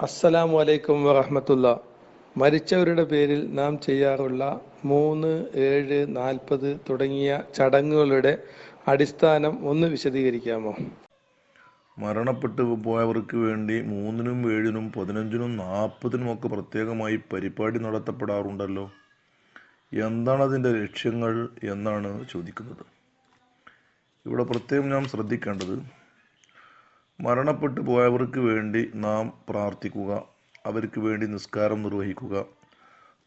അസ്സലാമു അലൈക്കും വറഹ്മത്തുള്ളാ. മരിച്ചവരുടെ പേരിൽ നാം ചെയ്യാറുള്ള 3, 7, 40 തുടങ്ങിയ ചടങ്ങുകളുടെ അടിസ്ഥാനം ഒന്ന് വിശദീകരിക്കാമോ? മരണപ്പെട്ടു പോയവർക്ക് വേണ്ടി 3-നും 7-നും 15-നും 40-നും ഒക്കെ പ്രത്യേകമായി പരിപാടി നടത്തപ്പെടാറുണ്ടല്ലോ. എന്താണ് അതിൻ്റെ ലക്ഷ്യങ്ങൾ എന്നാണ് ചോദിക്കുന്നത്. ഇവിടെ പ്രത്യേകം നാം ശ്രദ്ധിക്കേണ്ടത്, മരണപ്പെട്ടു പോയവർക്ക് വേണ്ടി നാം പ്രാർത്ഥിക്കുക, അവർക്ക് വേണ്ടി നിസ്കാരം നിർവഹിക്കുക,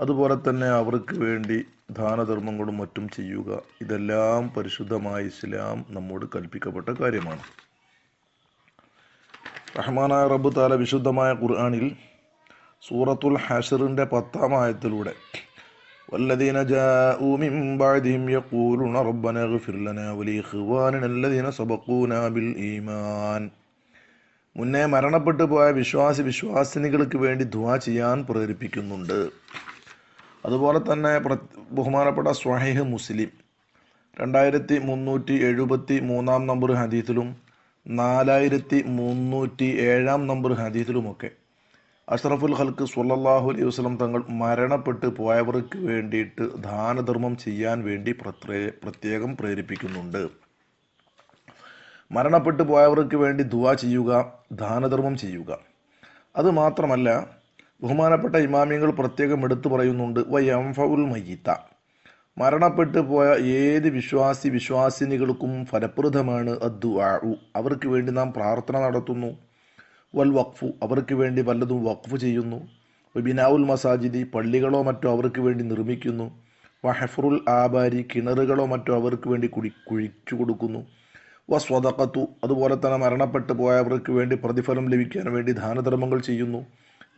അതുപോലെ തന്നെ അവർക്ക് വേണ്ടി ദാനധർമ്മങ്ങളും മറ്റും ചെയ്യുക. ഇതെല്ലാം പരിശുദ്ധമായ ഇസ്ലാം നമ്മോട് കൽപ്പിക്കപ്പെട്ട കാര്യമാണ്. റഹ്മാനായ റബ്ബ് തആല വിശുദ്ധമായ ഖുർആനിൽ സൂറത്തുൽ ഹശ്റിന്റെ 10-ാം ആയത്തിലൂടെ വല്ലദീന ജാഊ മിൻ ബഅദിഹിം യഖൂലുന റബ്ബനാ ഇഗ്ഫിർ ലനാ വലിഇഖ്വാനിന അല്ലദീന സബഖൂനാ ബിൽ ഈമാൻ, മുന്നേ മരണപ്പെട്ടു പോയ വിശ്വാസിനികൾക്ക് വേണ്ടി ദുആ ചെയ്യാൻ പ്രേരിപ്പിക്കുന്നുണ്ട്. അതുപോലെ തന്നെ ബഹുമാനപ്പെട്ട സ്വഹീഹ് മുസ്ലിം 2373 നമ്പർ ഹദീസിലും 4307 നമ്പർ ഹദീസിലുമൊക്കെ അഷ്റഫുൽ ഖൽക്ക് സ്വല്ലല്ലാഹു അലൈഹി വസല്ലം തങ്ങൾ മരണപ്പെട്ട് പോയവർക്ക് വേണ്ടിയിട്ട് ദാനധർമ്മം ചെയ്യാൻ വേണ്ടി പ്രത്യേകം പ്രേരിപ്പിക്കുന്നുണ്ട്. മരണപ്പെട്ടു പോയവർക്ക് വേണ്ടി ദുആ ചെയ്യുക, ദാനധർമ്മം ചെയ്യുക. അതുമാത്രമല്ല, ബഹുമാനപ്പെട്ട ഇമാമിയങ്ങൾ പ്രത്യേകം എടുത്തു പറയുന്നുണ്ട്, വയംഫഉൽ മയ്യിത്ത, മരണപ്പെട്ടു പോയ ഏത് വിശ്വാസിനികൾക്കും ഫലപ്രദമാണ് അദ്ദുആഉ, അവർക്ക് വേണ്ടി നാം പ്രാർത്ഥന നടത്തുന്നു. വൽ വഖഫു, അവർക്ക് വേണ്ടി വല്ലതും വഖഫ് ചെയ്യുന്നു. ബിനാഉൽ മസാജിദി, പള്ളികളോ മറ്റോ അവർക്ക് വേണ്ടി നിർമ്മിക്കുന്നു. വഹഫറുൽ ആബാരി, കിണറുകളോ മറ്റോ അവർക്ക് വേണ്ടി കുഴിച്ചു കൊടുക്കുന്നു. വസ്വദഖത്തു, അതുപോലെ തന്നെ മരണപ്പെട്ടു പോയവർക്ക് വേണ്ടി പ്രതിഫലം ലഭിക്കാൻ വേണ്ടി ദാനധർമ്മങ്ങൾ ചെയ്യുന്നു.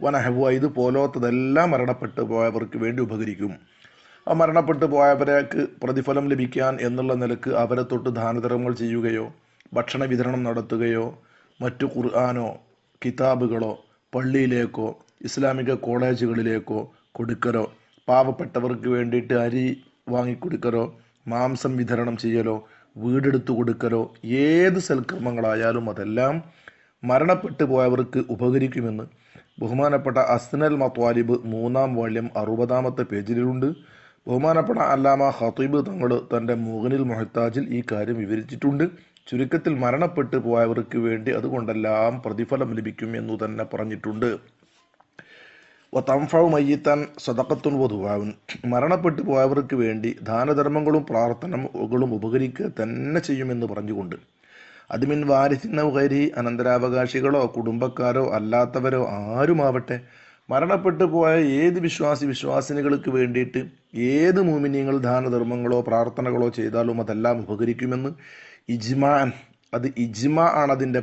വനഹവ, ഇത് പോലത്തതെല്ലാം മരണപ്പെട്ടു പോയവർക്ക് വേണ്ടി ഉപകരിക്കും. ആ മരണപ്പെട്ടു പോയവർക്ക് പ്രതിഫലം ലഭിക്കാൻ എന്നുള്ള നിലക്ക് അവരെ തൊട്ട് ദാനധർമ്മങ്ങൾ ചെയ്യുകയോ ഭക്ഷണ വിതരണം നടത്തുകയോ മറ്റു ഖുർആനോ കിതാബുകളോ പള്ളിയിലേക്കോ ഇസ്ലാമിക കോളേജുകളിലേക്കോ കൊടുക്കലോ, പാവപ്പെട്ടവർക്ക് വേണ്ടിയിട്ട് അരി വാങ്ങിക്കൊടുക്കലോ, മാംസം വിതരണം ചെയ്യലോ, വീടെടുത്തു കൊടുക്കലോ, ഏത് സൽക്കർമ്മങ്ങളായാലും അതെല്ലാം മരണപ്പെട്ടു പോയവർക്ക് ഉപകരിക്കുമെന്ന് ബഹുമാനപ്പെട്ട അസ്നൽ മത്വാലിബ് 3-ാം വാള്യം 60-ാമത്തെ പേജിലുണ്ട്. ബഹുമാനപ്പെട്ട അല്ലാമ ഖതീബ് തങ്ങൾ തൻ്റെ മുഗ്നിൽ മുഹ്താജിൽ ഈ കാര്യം വിവരിച്ചിട്ടുണ്ട്. ചുരുക്കത്തിൽ മരണപ്പെട്ടു പോയവർക്ക് വേണ്ടി അതുകൊണ്ടെല്ലാം പ്രതിഫലം ലഭിക്കും എന്നു തന്നെ പറഞ്ഞിട്ടുണ്ട്. വതൻഫഉ മയ്യിത്തൻ സദഖത്തുൻ വദുആഉൻ, മരണപ്പെട്ടു പോയവർക്ക് വേണ്ടി ദാനധർമ്മങ്ങളും പ്രാർത്ഥനകളും ഉപകരിക്കുക തന്നെ ചെയ്യുമെന്ന് പറഞ്ഞുകൊണ്ട്, അത് മിൻ വാരിസിൻ ഔ ഗൈരി, അനന്തരാവകാശികളോ കുടുംബക്കാരോ അല്ലാത്തവരോ ആരുമാവട്ടെ, മരണപ്പെട്ടു പോയ ഏത് വിശ്വാസിനികൾക്ക് വേണ്ടിയിട്ട് ഏത് മുഅ്മിനീങ്ങൾ ദാനധർമ്മങ്ങളോ പ്രാർത്ഥനകളോ ചെയ്താലും അതെല്ലാം ഉപകരിക്കുമെന്ന് ഇജ്മാഅൻ, അത് ഇജ്മാ ആണ് അതിൻ്റെ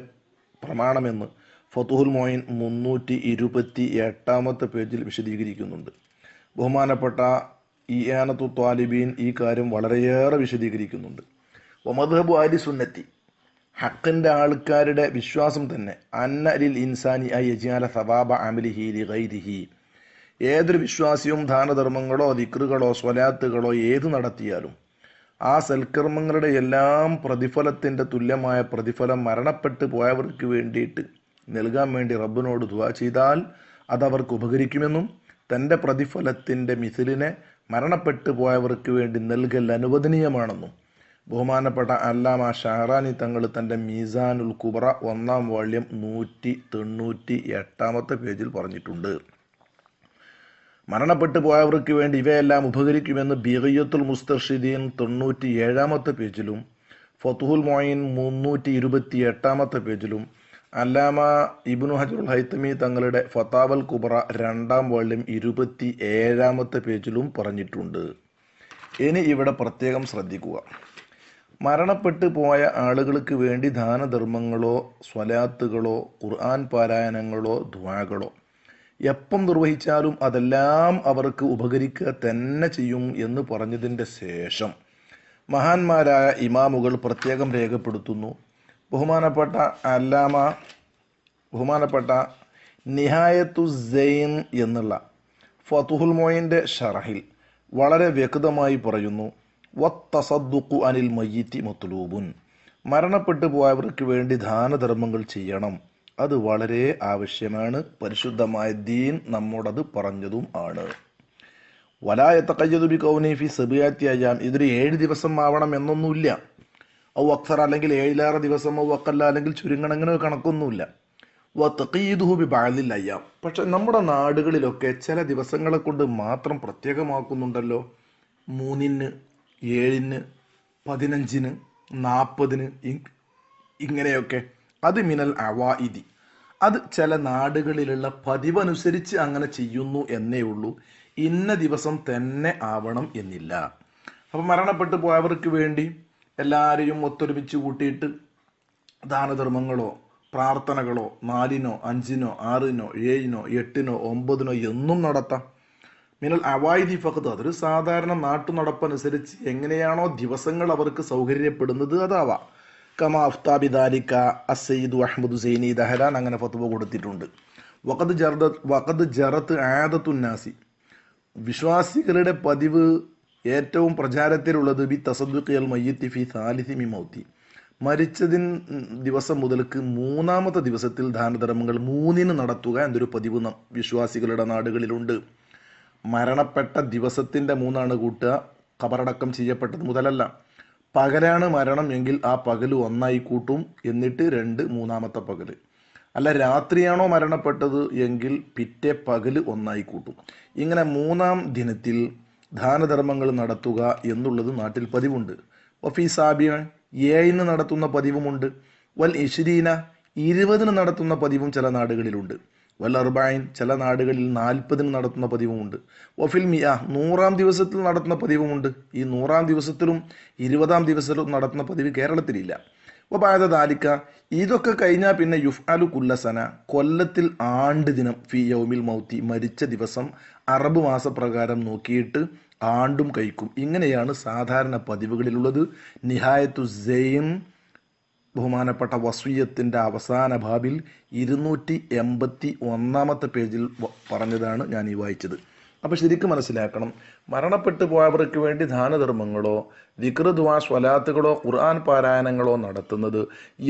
പ്രമാണമെന്ന് ഫതുഹുൽ മൊയിൻ 328-ാമത്തെ പേജിൽ വിശദീകരിക്കുന്നുണ്ട്. ബഹുമാനപ്പെട്ട ഇആനത്തു ത്വാലിബീൻ ഈ കാര്യം വളരെയേറെ വിശദീകരിക്കുന്നുണ്ട്. വമദ്ഹബു അഹ്ലി സുന്നത്തി, ഹക്കിൻ്റെ ആൾക്കാരുടെ വിശ്വാസം തന്നെ, അന്ന ലിൽ ഇൻസാനി അൻ യജ്അല സവാബ അമലിഹി ലിഗൈരിഹി, ഏതൊരു വിശ്വാസിയും ദാനധർമ്മങ്ങളോ ദിക്റുകളോ സ്വലാത്തുകളോ ഏത് നടത്തിയാലും ആ സൽക്കർമ്മങ്ങളുടെ എല്ലാം പ്രതിഫലത്തിൻ്റെ തുല്യമായ പ്രതിഫലം മരണപ്പെട്ടു പോയവർക്ക് വേണ്ടിയിട്ട് നൽകാൻ വേണ്ടി റബ്ബിനോട് ദുആ ചെയ്താൽ അതവർക്ക് ഉപകരിക്കുമെന്നും തൻ്റെ പ്രതിഫലത്തിൻ്റെ മിഥിലിനെ മരണപ്പെട്ടു പോയവർക്ക് വേണ്ടി നൽകൽ അനുവദനീയമാണെന്നും ബഹുമാനപ്പെട്ട അല്ലാമ ഷഹറാനി തങ്ങൾ തൻ്റെ മീസാനുൽ കുബ്ര 1-ാം വാള്യം 198-ാമത്തെ പേജിൽ പറഞ്ഞിട്ടുണ്ട്. മരണപ്പെട്ടു പോയവർക്ക് വേണ്ടി ഇവയെല്ലാം ഉപകരിക്കുമെന്ന് ബിഗിയത്തുൽ മുസ്തർഷിദീൻ 97-ാമത്തെ പേജിലും ഫതുഹുൽ മൊയിൻ 328-ാമത്തെ പേജിലും അല്ലാമ ഇബ്നു ഹജറുൽ ഹൈതമി തങ്ങളുടെ ഫതാവൽ കുബ്ര 2-ാം വാള്യം 27-ാമത്തെ പേജിലും പറഞ്ഞിട്ടുണ്ട്. ഇനി ഇവിടെ പ്രത്യേകം ശ്രദ്ധിക്കുക, മരണപ്പെട്ടു പോയ ആളുകൾക്ക് വേണ്ടി ദാനധർമ്മങ്ങളോ സ്വലാത്തുകളോ ഖുർആൻ പാരായണങ്ങളോ ദുആകളോ എപ്പം നിർവഹിച്ചാലും അതെല്ലാം അവർക്ക് ഉപകരിക്കുക തന്നെ ചെയ്യും എന്ന് പറഞ്ഞതിൻ്റെ ശേഷം മഹാന്മാരായ ഇമാമുകൾ പ്രത്യേകം രേഖപ്പെടുത്തുന്നു. ബഹുമാനപ്പെട്ട നിഹായത്തു സൈൻ എന്നുള്ള ഫതുഹുൽ മൊയിൻ്റെ ഷറഹിൽ വളരെ വ്യക്തമായി പറയുന്നു, വത്തസദ്ദുഖു അനിൽ മയ്യിത്തി മത്ലൂബുൻ, മരണപ്പെട്ടു പോയവർക്ക് വേണ്ടി ദാനധർമ്മങ്ങൾ ചെയ്യണം, അത് വളരെ ആവശ്യമാണ്. പരിശുദ്ധമായ ദീൻ നമ്മോടത് പറഞ്ഞതും ആണ്. വലായത്തക്കയ്യതു ബി കൗനി ഫി സബിയാത്തി അയ്യാം, ഇതൊരു 7 ദിവസം ആവണം എന്നൊന്നുമില്ല. ഔ അക്സർ, അല്ലെങ്കിൽ 7 ദിവസം, ഔ അക്കല്ല, അല്ലെങ്കിൽ ചുരുങ്ങണം, അങ്ങനെ കണക്കൊന്നുമില്ല. വതഖീദുഹു ബി ബഅദിൽ അയ്യാം, പക്ഷെ നമ്മുടെ നാടുകളിലൊക്കെ ചില ദിവസങ്ങളെ കൊണ്ട് മാത്രം പ്രത്യേകമാക്കുന്നുണ്ടല്ലോ. 3-ന്, 7-ന്, 15-ന്, 40-ന്, ഇങ്ങനെയൊക്കെ. അത് മിനൽ അവാഇദി, അത് ചില നാടുകളിലുള്ള പതിവനുസരിച്ച് അങ്ങനെ ചെയ്യുന്നു എന്നേ ഉള്ളൂ. ഇന്ന ദിവസം തന്നെ ആവണം എന്നില്ല. അപ്പം മരണപ്പെട്ടു പോയവർക്ക് വേണ്ടി എല്ലാവരെയും ഒത്തൊരുമിച്ച് കൂട്ടിയിട്ട് ദാനധർമ്മങ്ങളോ പ്രാർത്ഥനകളോ 4-നോ 5-നോ 6-നോ 7-നോ 8-നോ 9-നോ എന്നും നടത്താം. മിനൽ അവായിദി ഫഖദ്, അതൊരു സാധാരണ നാട്ടു നടപ്പനുസരിച്ച് എങ്ങനെയാണോ ദിവസങ്ങൾ അവർക്ക് സൗകര്യപ്പെടുന്നത് അതാവാം. കമാ അഫ്താബിദാലിക്ക അസയ്യിദ് അഹ്മദ് സൈനി ദഹരാൻ അങ്ങനെ ഫത്വ കൊടുത്തിട്ടുണ്ട്. വഖദ് ജറത്ത് ആദത്തുന്നാസി, വിശ്വാസികളുടെ പതിവ് ഏറ്റവും പ്രചാരത്തിലുള്ളത് ബി തസദ്ദുഖിൽ മയ്യിത്തി ഫി സാലിസി മിൻ മൗത്തി, മരിച്ചതിൻ ദിവസം മുതൽക്ക് 3-ാമത്തെ ദിവസത്തിൽ ദാനധർമ്മങ്ങൾ 3-ന് നടത്തുക എന്നൊരു പതിവ് വിശ്വാസികളുടെ നാടുകളിലുണ്ട്. മരണപ്പെട്ട ദിവസത്തിൻ്റെ 3 കൂട്ടുക, ഖബറടക്കം ചെയ്യപ്പെട്ടത് മുതലല്ല. പകലാണ് മരണം എങ്കിൽ ആ പകല് 1 കൂട്ടും, എന്നിട്ട് 2 3-ാമത്തെ പകല്. അല്ല, രാത്രിയാണോ മരണപ്പെട്ടത് എങ്കിൽ പിറ്റേ പകല് 1 കൂട്ടും. ഇങ്ങനെ 3-ാം ദിനത്തിൽ ദാനധർമ്മങ്ങൾ നടത്തുക എന്നുള്ളത് നാട്ടിൽ പതിവുണ്ട്. വഫീ സാബിയ, 7-ന് നടത്തുന്ന പതിവുമുണ്ട്. വൽ 20 20-ന് നടത്തുന്ന പതിവും ചില നാടുകളിലുണ്ട്. വൽ 40, ചില നാടുകളിൽ 40-ന് നടത്തുന്ന പതിവുമുണ്ട്. വഫിൽ മിയ, 100-ാം ദിവസത്തിൽ നടത്തുന്ന പതിവുമുണ്ട്. ഈ 100-ാം ദിവസത്തിലും 20-ാം ദിവസത്തിലും നടത്തുന്ന പതിവ് കേരളത്തിലില്ല. വബഅദ ദാലിക, ഇതൊക്കെ കഴിഞ്ഞാൽ പിന്നെ യുഫ്അലു കുല്ലസന, കൊല്ലത്തിൽ ആണ്ട് ദിനം, ഫി യൗമിൽ മൗത്തി, മരിച്ച ദിവസം അറബ് മാസപ്രകാരം നോക്കിയിട്ട് ആണ്ടും കഴിക്കും. ഇങ്ങനെയാണ് സാധാരണ പതിവുകളിലുള്ളത്. നിഹായത്തു സൈൻ, ബഹുമാനപ്പെട്ട വസിയ്യത്തിൻ്റെ അവസാന ബാബിൽ 281-ാമത്തെ പേജിൽ പറഞ്ഞതാണ് ഞാൻ ഈ വായിച്ചത്. അപ്പോൾ ശരിക്കും മനസ്സിലാക്കണം, മരണപ്പെട്ടു പോയവർക്ക് വേണ്ടി ദാനധർമ്മങ്ങളോ ദിക്ർ ദുആ സ്വലാത്തുകളോ ഖുർആൻ പാരായണങ്ങളോ നടത്തുന്നത്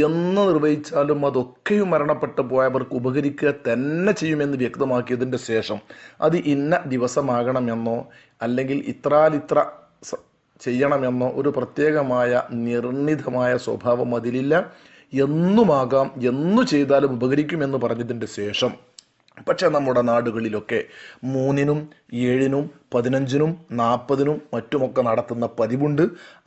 എന്ന് നിർവഹിച്ചാലും അതൊക്കെയും മരണപ്പെട്ടു പോയവർക്ക് ഉപകരിക്കുക തന്നെ ചെയ്യുമെന്ന് വ്യക്തമാക്കിയതിൻ്റെ ശേഷം അത് ഇന്ന ദിവസമാകണമെന്നോ അല്ലെങ്കിൽ ഇത്ര ചെയ്യണമെന്നോ ഒരു പ്രത്യേകമായ നിർണിതമായ സ്വഭാവം അതിലില്ല. എന്നുമാകാം, എന്നു ചെയ്താലും ഉപകരിക്കുമെന്ന് പറഞ്ഞതിൻ്റെ ശേഷം പക്ഷെ നമ്മുടെ നാടുകളിലൊക്കെ 3-നും 7-നും 15-നും 40-നും മറ്റുമൊക്കെ നടത്തുന്ന പതിവുണ്ട്.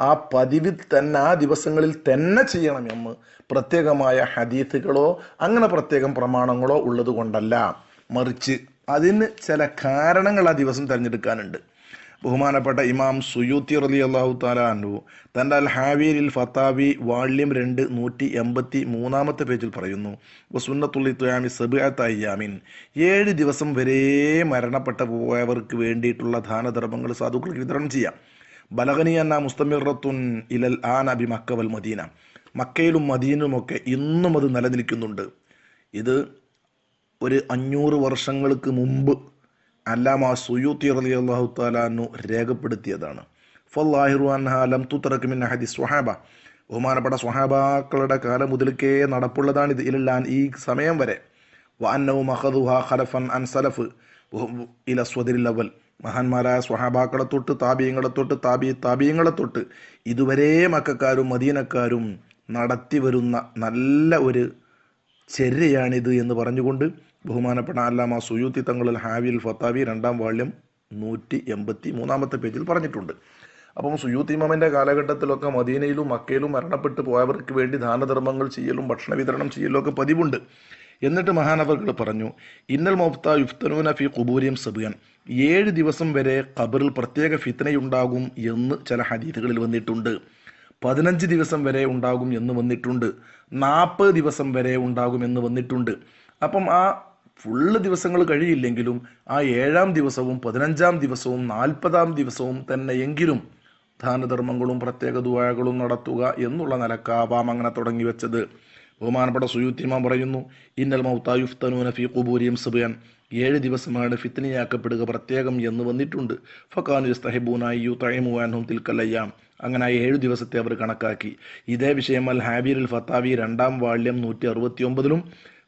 ആ പതിവിൽ തന്നെ ആ ദിവസങ്ങളിൽ തന്നെ ചെയ്യണമെന്ന് പ്രത്യേകമായ ഹദീസുകളോ അങ്ങനെ പ്രത്യേകം പ്രമാണങ്ങളോ ഉള്ളത് കൊണ്ടല്ല, മറിച്ച് അതിന് ചില കാരണങ്ങൾ ആ ദിവസം തിരഞ്ഞെടുക്കാനുണ്ട്. ബഹുമാനപ്പെട്ട ഇമാം സുയൂത്തി റളിയല്ലാഹു തആല അൻഹു തൻ്റെ അൽ ഹാവീരിൽ ഫത്താവി വാള്യം 2 183-ാമത്തെ പേജിൽ പറയുന്നു, വസുന്നത്തുൽ ഇത്യാമി സബഅത അയ്യാമിൻ, 7 ദിവസം വരെ മരണപ്പെട്ടു പോയവർക്ക് വേണ്ടിയിട്ടുള്ള ദാനധർമ്മങ്ങൾ സാധുക്കൾക്ക് വിതരണം ചെയ്യാം. ബലഗനി അന്ന മുസ്തമിറത്തുൻ ഇലൽ ആന ബി മക്ക വൽ മദീന, മക്കയിലും മദീനയിലുമൊക്കെ ഇന്നും അത് നിലനിൽക്കുന്നുണ്ട്. ഇത് ഒരു 500 വർഷങ്ങൾക്ക് മുമ്പ് അല്ലാമ സുയൂത്തി റളിയല്ലാഹു തആല അൻഹു രേഖപ്പെടുത്തിയതാണ്. ഫല്ലാഹിറു അൻഹാ ലം തുതറക മിൻ അഹദി സ്വഹാബ, ബഹുമാനപ്പെട്ട സ്വഹാബാക്കളുടെ കാലം മുതൽക്കേ നടപ്പുള്ളതാണിത്. ഇലാൻ, ഈ സമയം വരെ. വ അന്നഹു മഖദുഹാ ഖലഫൻ അൻ സലഫ് ഇല സ്വദരിൽ അവൽ, മഹാന്മാരായ സ്വഹാബാക്കളെ തൊട്ട് താബിയങ്ങളെ തൊട്ട് താബിയങ്ങളെ തൊട്ട് ഇതുവരെ മക്കക്കാരും മദീനക്കാരും നടത്തി വരുന്ന നല്ല ഒരു ചര്യയാണിത് എന്ന് പറഞ്ഞുകൊണ്ട് ബഹുമാനപ്പെട്ട അല്ലാമ സുയൂത്തി തങ്ങൾ ഹാവിൽ ഫത്താവി 2-ാം വാള്യം 183-ാമത്തെ പേജിൽ പറഞ്ഞിട്ടുണ്ട്. അപ്പം സുയൂത്തി ഇമാമിൻ്റെ കാലഘട്ടത്തിലൊക്കെ മദീനയിലും മക്കയിലും മരണപ്പെട്ടു പോയവർക്ക് വേണ്ടി ദാനധർമ്മങ്ങൾ ചെയ്യലും ഭക്ഷണ വിതരണം ചെയ്യലും ഒക്കെ പതിവുണ്ട്. എന്നിട്ട് മഹാനവറുകൾ പറഞ്ഞു, ഇന്നൽ മൗത്ത യുഫ്തനൂന ഫി ഖുബൂരിഹിം സബിയൻ, 7 ദിവസം വരെ ഖബറിൽ പ്രത്യേക ഫിത്നയുണ്ടാകും എന്ന് ചില ഹദീസുകളിൽ വന്നിട്ടുണ്ട്. 15 ദിവസം വരെ ഉണ്ടാകും എന്ന് വന്നിട്ടുണ്ട്. 40 ദിവസം വരെ ഉണ്ടാകുമെന്ന് വന്നിട്ടുണ്ട്. അപ്പം ആ ഫുള്ള് ദിവസങ്ങൾ കഴിയില്ലെങ്കിലും ആ 7-ാം ദിവസവും 15-ാം ദിവസവും 40-ാം ദിവസവും തന്നെ എങ്കിലും ദാനധർമ്മങ്ങളും പ്രത്യേക ദുആകളും നടത്തുക എന്നുള്ള നിലക്കാവാം അങ്ങനെ തുടങ്ങി വെച്ചത്. ബഹുമാനപ്പെട്ട സുയൂത്തി ഇമാം പറയുന്നു, ഇന്നൽ മൗത യുഫ്തനൂന ഫീ ഖുബൂരിഹിം സബിയൻ, 7 ദിവസമാണ് ഫിത്നയാക്കപ്പെടുക പ്രത്യേകം എന്ന് വന്നിട്ടുണ്ട്. ഫകാനു യസ്തഹിബൂന യുതഇമു അൻഹും തിൽക്കൽ അയ്യാം, അങ്ങനെ 7 ദിവസത്തെ അവർ കണക്കാക്കി. ഇതേ വിഷയം അൽ ഹാബീർ അൽ ഫത്താവി 2-ാം വാള്യം 169-ലും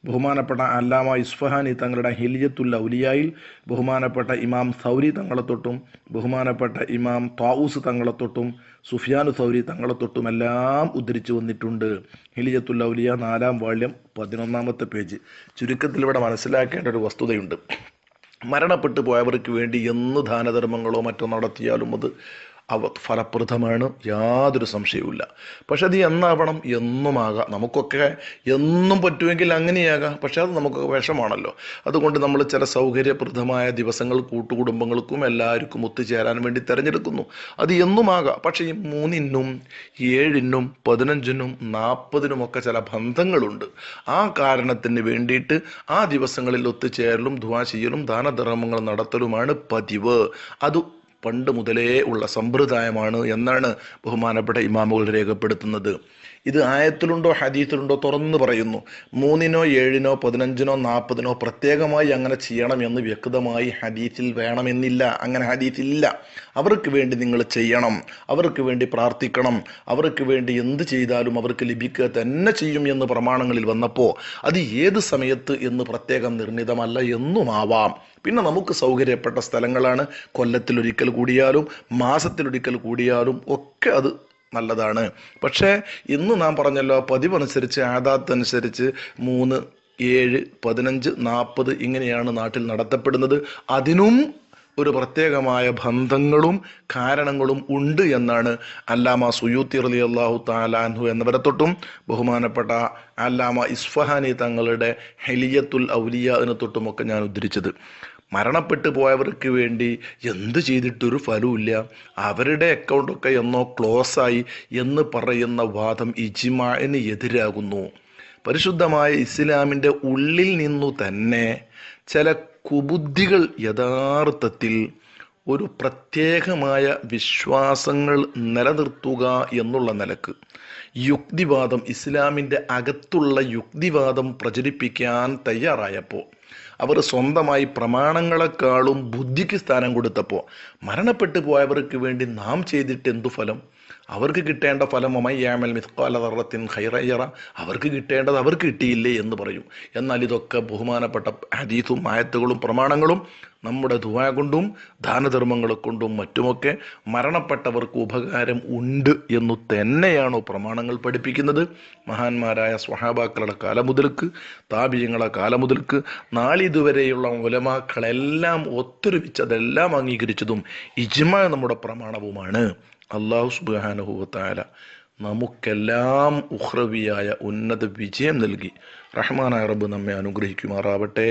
ബഹുമാനപ്പെട്ട അല്ലാമ ഇസ്ഫഹാനി തങ്ങളുടെ ഹിലിയത്തുൽ ഔലിയായിൽ ബഹുമാനപ്പെട്ട ഇമാം സൗരി തങ്ങളെ തൊട്ടും ബഹുമാനപ്പെട്ട ഇമാം ത്വാഊസ് തങ്ങളെ തൊട്ടും സുഫിയാനു സൗരി തങ്ങളെ തൊട്ടും എല്ലാം ഉദ്ധരിച്ചു വന്നിട്ടുണ്ട്. ഹിലിയത്തുൽ ഔലിയ 4-ാം വാള്യം 11-ാമത്തെ പേജ്. ചുരുക്കത്തിൽ ഇവിടെ മനസ്സിലാക്കേണ്ട ഒരു വസ്തുതയുണ്ട്. മരണപ്പെട്ടു പോയവർക്ക് വേണ്ടി എന്ന് ദാനധർമ്മങ്ങളോ മറ്റോ നടത്തിയാലും അത് ഫലപ്രദമാണ്, യാതൊരു സംശയവുമില്ല. പക്ഷെ അത് എന്നാവണം? എന്നുമാകാം. നമുക്കൊക്കെ എന്നും പറ്റുമെങ്കിൽ അങ്ങനെയാകാം. പക്ഷെ അത് നമുക്ക് വിഷമാണല്ലോ. അതുകൊണ്ട് നമ്മൾ ചില സൗകര്യപ്രദമായ ദിവസങ്ങൾ കൂട്ടുകുടുംബങ്ങൾക്കും എല്ലാവർക്കും ഒത്തുചേരാൻ വേണ്ടി തിരഞ്ഞെടുക്കുന്നു. അത് എന്നുമാകാം. പക്ഷേ ഈ 3-നും 7-നും 15-നും 40-നും ഒക്കെ ചില ബന്ധങ്ങളുണ്ട്. ആ കാരണത്തിന് വേണ്ടിയിട്ട് ആ ദിവസങ്ങളിൽ ഒത്തുചേരലും ദുആ ചെയ്യലും ദാനധർമ്മങ്ങൾ നടത്തലുമാണ് പതിവ്. അത് പണ്ട് മുതലേ ഉള്ള സമ്പ്രദായമാണ് എന്നാണ് ബഹുമാനപ്പെട്ട ഇമാമുകൾ രേഖപ്പെടുത്തുന്നത്. ഇത് ആയത്തിലുണ്ടോ ഹദീസിലുണ്ടോ തുറന്നു പറയുന്നു. 3-നോ 7-നോ 15-നോ 40-നോ പ്രത്യേകമായി അങ്ങനെ ചെയ്യണം എന്ന് വ്യക്തമായി ഹദീസിൽ വേണമെന്നില്ല. അങ്ങനെ ഹദീസിലില്ല. അവർക്ക് വേണ്ടി നിങ്ങൾ ചെയ്യണം, അവർക്ക് വേണ്ടി പ്രാർത്ഥിക്കണം, അവർക്ക് വേണ്ടി എന്ത് ചെയ്താലും അവർക്ക് ലഭിക്കുക തന്നെ ചെയ്യും എന്ന് പ്രമാണങ്ങളിൽ വന്നപ്പോൾ അത് ഏത് സമയത്ത് എന്ന് പ്രത്യേകം നിർണിതമല്ല എന്നുമാവാം. പിന്നെ നമുക്ക് സൗകര്യപ്പെട്ട സ്ഥലങ്ങളാണ്. കൊല്ലത്തിലൊരിക്കൽ കൂടിയാലും മാസത്തിലൊരിക്കൽ കൂടിയാലും ഒക്കെ അത് നല്ലതാണ്. പക്ഷേ ഇന്ന് നാം പറഞ്ഞല്ലോ, പതിവനുസരിച്ച് ആദാത്തനുസരിച്ച് 3, 7, 15, 40 ഇങ്ങനെയാണ് നാട്ടിൽ നടത്തപ്പെടുന്നത്. അതിനും ഒരു പ്രത്യേകമായ ബന്ധങ്ങളും കാരണങ്ങളും ഉണ്ട് എന്നാണ് അല്ലാമ സുയൂത്തി റളിയല്ലാഹു തആല അൻഹു എന്നിവരെ തൊട്ടും ബഹുമാനപ്പെട്ട അല്ലാമ ഇസ്ഫഹാനി തങ്ങളുടെ ഹിലിയത്തുൽ ഔലിയാഇനെ തൊട്ടുമൊക്കെ ഞാൻ ഉദ്ധരിച്ചത്. മരണപ്പെട്ടു പോയവർക്ക് വേണ്ടി എന്ത് ചെയ്തിട്ടൊരു ഫലവുമില്ല, അവരുടെ അക്കൗണ്ടൊക്കെ എന്നോ ക്ലോസായി എന്ന് പറയുന്ന വാദം ഇജ്മാഇന് എതിരാകുന്നു. പരിശുദ്ധമായ ഇസ്ലാമിൻ്റെ ഉള്ളിൽ നിന്നു തന്നെ ചില കുബുദ്ധികൾ യഥാർത്ഥത്തിൽ ഒരു പ്രത്യേകമായ വിശ്വാസങ്ങൾ നിലനിർത്തുക എന്നുള്ള നിലക്ക് യുക്തിവാദം, ഇസ്ലാമിൻ്റെ അകത്തുള്ള യുക്തിവാദം പ്രചരിപ്പിക്കാൻ തയ്യാറായപ്പോൾ അവർ സ്വന്തമായി പ്രമാണങ്ങളെക്കാളും ബുദ്ധിക്ക് സ്ഥാനം കൊടുത്തപ്പോൾ മരണപ്പെട്ടു പോയവർക്ക് വേണ്ടി നാം ചെയ്തിട്ട് എന്തു ഫലം? അവർക്ക് കിട്ടേണ്ട ഫലം ഒമയ്യാമൽ മിസ്ഖാല ദർറത്തിൻ ഖൈറൻ യറ, അവർക്ക് കിട്ടേണ്ടത് അവർക്ക് കിട്ടിയില്ലേ എന്ന് പറയും. എന്നാൽ ഇതൊക്കെ ബഹുമാനപ്പെട്ട ഹദീസും ആയത്തുകളും പ്രമാണങ്ങളും നമ്മുടെ ദുആ കൊണ്ടും ദാനധർമ്മങ്ങളെ കൊണ്ടും മറ്റുമൊക്കെ മരണപ്പെട്ടവർക്ക് ഉപകാരം ഉണ്ട് എന്നു തന്നെയാണോ പ്രമാണങ്ങൾ പഠിപ്പിക്കുന്നത്? മഹാന്മാരായ സ്വഹാബാക്കളുടെ കാലം മുതൽക്ക് താബിഈങ്ങളുടെ കാലം മുതൽക്ക് നാളിതുവരെയുള്ള ഉലമാക്കളെല്ലാം ഒത്തൊരുമിച്ചതെല്ലാം അംഗീകരിച്ചതും ഇജ്മാ നമ്മുടെ പ്രമാണവുമാണ്. അല്ലാഹു സുബ്ഹാനഹു വ തആല നമുക്കെല്ലാം ഉഖ്റവിയായ ഉന്നത വിജയം നൽകി റഹ്മാനായ റബ്ബ് നമ്മെ അനുഗ്രഹിക്കുമാറാവട്ടെ.